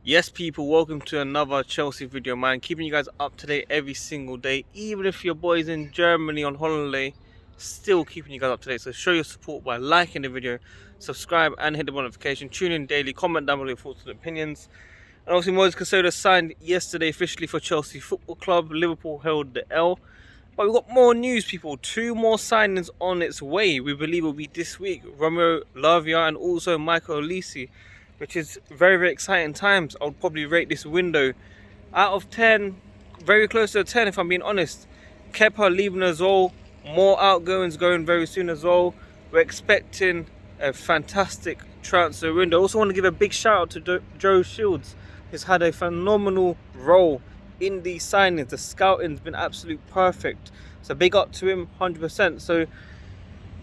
Yes people, welcome to another Chelsea video, man. Keeping you guys up to date every single day. Even if your boy's in Germany on holiday, still keeping you guys up to date. So show your support by liking the video, subscribe and hit the notification. Tune in daily, comment down below your thoughts and opinions. And obviously Moise Caicedo signed yesterday officially for Chelsea Football Club. Liverpool held the L. But we've got more news, people. Two more signings on its way. We believe will be this week. Romeo Lavia and also Michael Olise, which is very, very exciting times. I would probably rate this window out of 10, very close to a 10 if I'm being honest. Kepa leaving as well. More outgoings going very soon as well. We're expecting a fantastic transfer window. Also want to give a big shout out to Joe Shields. He's had a phenomenal role in these signings. The scouting's been absolute perfect. So big up to him, 100%. So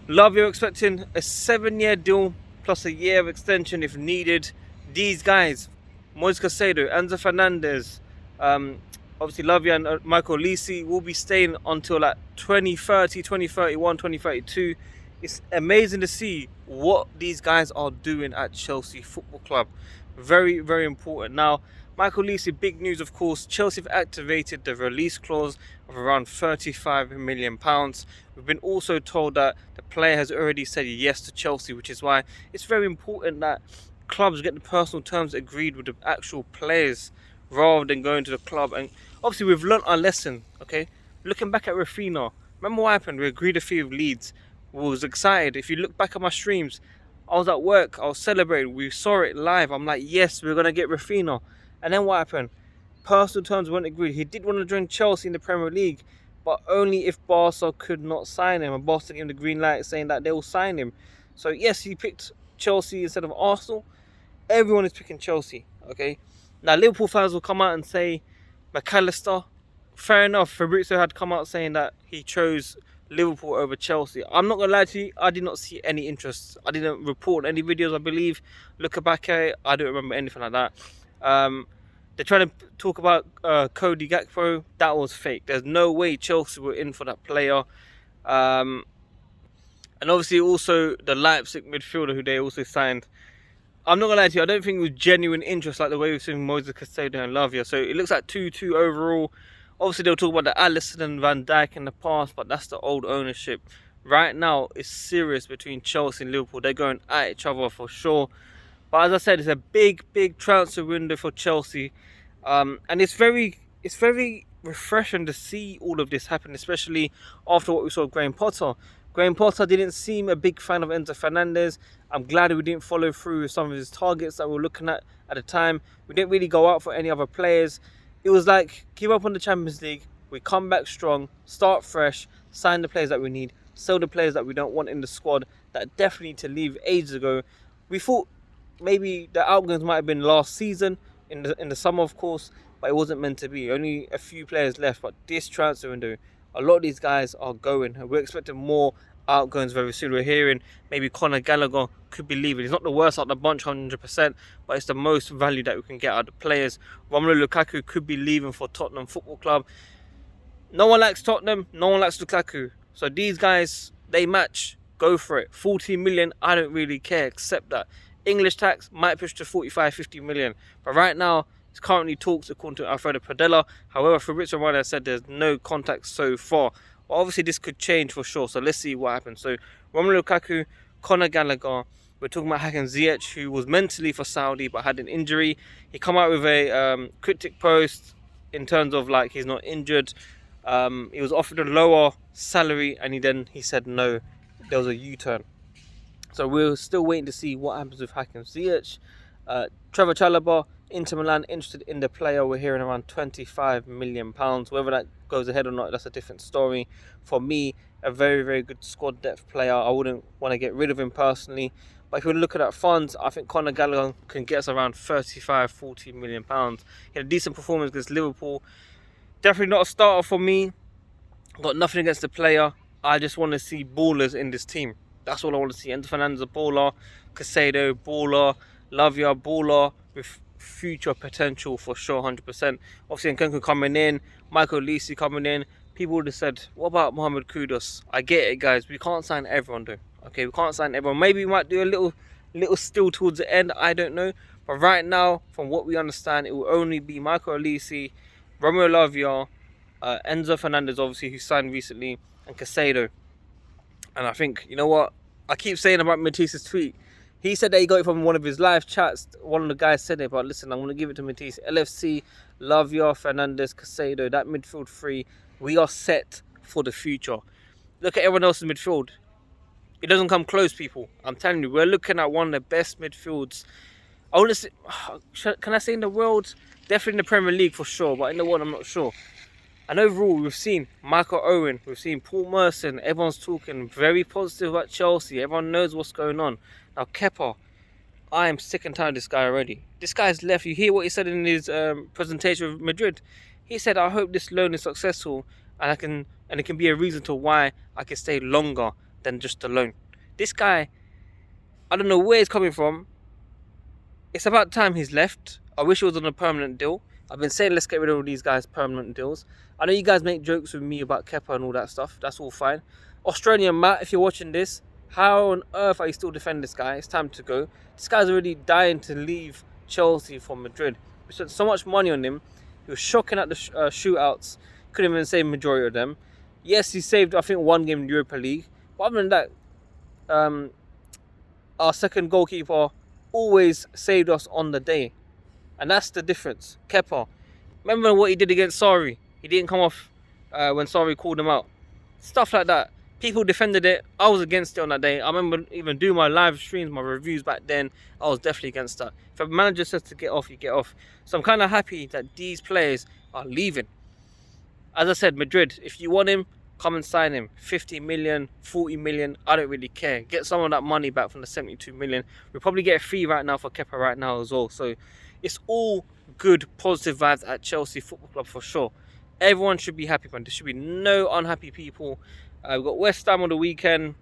Lavia expecting a 7-year deal plus a year of extension if needed. These guys, Moise Caicedo, Enzo Fernandez, obviously Lavia and Michael Olise will be staying until like 2030, 2031, 2032. It's amazing to see what these guys are doing at Chelsea Football Club. Very, very important. Now, Michael Olise, big news of course. Chelsea have activated the release clause of around £35 million. We've been also told that the player has already said yes to Chelsea, which is why it's very important that clubs get the personal terms agreed with the actual players rather than going to the club. And obviously we've learnt our lesson, okay? Looking back at Rafinha, remember what happened? We agreed a fee of Leeds. We was excited. If you look back at my streams, I was at work, I was celebrating, we saw it live. I'm like, yes, we're going to get Rafinha. And then what happened? Personal terms weren't agreed. He did want to join Chelsea in the Premier League, but only if Barca could not sign him. And Barca gave him the green light saying that they will sign him. So yes, he picked Chelsea instead of Arsenal. Everyone is picking Chelsea, okay? Now Liverpool fans will come out and say McAllister. Fair enough, Fabrizio had come out saying that he chose Liverpool over Chelsea. I'm not going to lie to you, I did not see any interest. I didn't report any videos, I believe. Looking back at it, I don't remember anything like that. They're trying to talk about Cody Gakpo. That was fake. There's no way Chelsea were in for that player. And obviously also the Leipzig midfielder who they also signed. I'm not going to lie to you, I don't think it was genuine interest like the way we've seen Moise Caicedo and Lavia. So it looks like 2-2 overall. Obviously they'll talk about the Alisson and Van Dijk in the past, but that's the old ownership. Right now it's serious between Chelsea and Liverpool. They're going at each other for sure. But as I said, it's a big, big transfer window for Chelsea. And it's very refreshing to see all of this happen, especially after what we saw with Graham Potter. Graham Potter didn't seem a big fan of Enzo Fernandez. I'm glad we didn't follow through with some of his targets that we were looking at the time. We didn't really go out for any other players. It was like, give up on the Champions League. We come back strong, start fresh, sign the players that we need, sell the players that we don't want in the squad that definitely need to leave ages ago. We thought maybe the outgoings might have been last season in the summer, of course, but it wasn't meant to be. Only a few players left, but this transfer window, a lot of these guys are going. We're expecting more outgoings very soon. We're hearing maybe Conor Gallagher could be leaving. He's not the worst out of the bunch, 100%, but it's the most value that we can get out of the players. Romelu Lukaku could be leaving for Tottenham Football Club. No one likes Tottenham, no one likes Lukaku. So these guys, they match. Go for it. 40 million, I don't really care, accept that. English tax might push to 45-50 million. But right now, it's currently talks according to Alfredo Padella. However, Fabrizio Romano said there's no contact so far. But obviously, this could change for sure. So let's see what happens. So Romelu Lukaku, Conor Gallagher. We're talking about Hakan Ziyech, who was mentally for Saudi but had an injury. He come out with a cryptic post in terms of like he's not injured. He was offered a lower salary and he said no. There was a U-turn. So we're still waiting to see what happens with Hakan Ziyech. Trevor Chalobah, Inter Milan interested in the player. We're hearing around £25 million. Whether that goes ahead or not, that's a different story. For me, a very, very good squad depth player. I wouldn't want to get rid of him personally. But if you look at that funds, I think Conor Gallagher can get us around £35-40 million. He had a decent performance against Liverpool. Definitely not a starter for me. Got nothing against the player. I just want to see ballers in this team. That's all I want to see. Enzo Fernandez a baller, Caicedo baller, Lavia baller with future potential for sure, 100%. Obviously Nkunku coming in, Michael Olise coming in. People would have said, what about Mohamed Kudus? I get it, guys. We can't sign everyone though. Okay, we can't sign everyone. Maybe we might do a little still towards the end. I don't know. But right now, from what we understand, it will only be Michael Olise, Romeo Lavia, Enzo Fernandez, obviously, who signed recently, and Casado. And I think, you know what? I keep saying about Matisse's tweet. He said that he got it from one of his live chats. One of the guys said it, but listen, I'm going to give it to Matisse. LFC, Lavia, Fernandez, Casado, that midfield three, we are set for the future. Look at everyone else's midfield. It doesn't come close, people. I'm telling you, we're looking at one of the best midfields. I want to say, can I say in the world? Definitely in the Premier League for sure, but in the world, I'm not sure. And overall, we've seen Michael Owen, we've seen Paul Merson. Everyone's talking very positive about Chelsea. Everyone knows what's going on. Now, Kepa, I am sick and tired of this guy already. This guy's left. You hear what he said in his presentation with Madrid. He said, I hope this loan is successful and it can be a reason to why I can stay longer than just a loan. This guy, I don't know where he's coming from. It's about time he's left. I wish it was on a permanent deal. I've been saying let's get rid of all these guys' permanent deals. I know you guys make jokes with me about Kepa and all that stuff. That's all fine. Australian Matt, if you're watching this, how on earth are you still defending this guy? It's time to go. This guy's already dying to leave Chelsea for Madrid. We spent so much money on him. He was shocking at the shootouts. Couldn't even save majority of them. Yes, he saved, I think, one game in Europa League. But other than that, our second goalkeeper always saved us on the day. And that's the difference. Kepa. Remember what he did against Sarri? He didn't come off when Sarri called him out. Stuff like that. People defended it. I was against it on that day. I remember even doing my live streams, my reviews back then. I was definitely against that. If a manager says to get off, you get off. So I'm kind of happy that these players are leaving. As I said, Madrid, if you want him, come and sign him. 50 million, 40 million, I don't really care. Get some of that money back from the 72 million. We'll probably get a fee right now for Kepa right now as well. So it's all good, positive vibes at Chelsea Football Club for sure. Everyone should be happy, man. There should be no unhappy people. We've got West Ham on the weekend.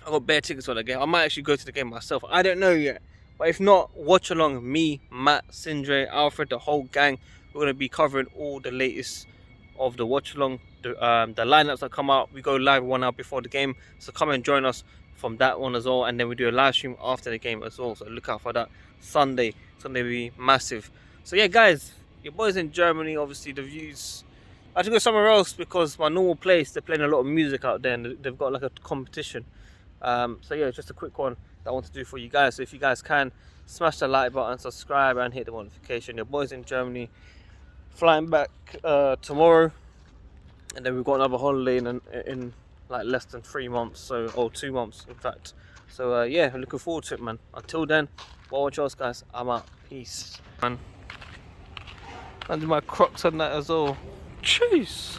I've got bare tickets for the game. I might actually go to the game myself. I don't know yet. But if not, watch along. Me, Matt, Sindre, Alfred, the whole gang. We're going to be covering all the latest of the watch along. The lineups that come out. We go live 1 hour before the game. So come and join us from that one as well. And then we do a live stream after the game as well. So look out for that. Sunday will be massive. So yeah, guys. Your boys in Germany. Obviously, the views... I had to go somewhere else because my normal place, they're playing a lot of music out there and they've got like a competition. So yeah, just a quick one that I want to do for you guys. So if you guys can, smash the like button, subscribe and hit the notification. Your boys in Germany, flying back tomorrow. And then we've got another holiday in like less than 3 months. Or 2 months in fact. So yeah, looking forward to it, man. Until then, WorldWideChels, guys. I'm out. Peace. Man. And my Crocs and that as well. Jeez.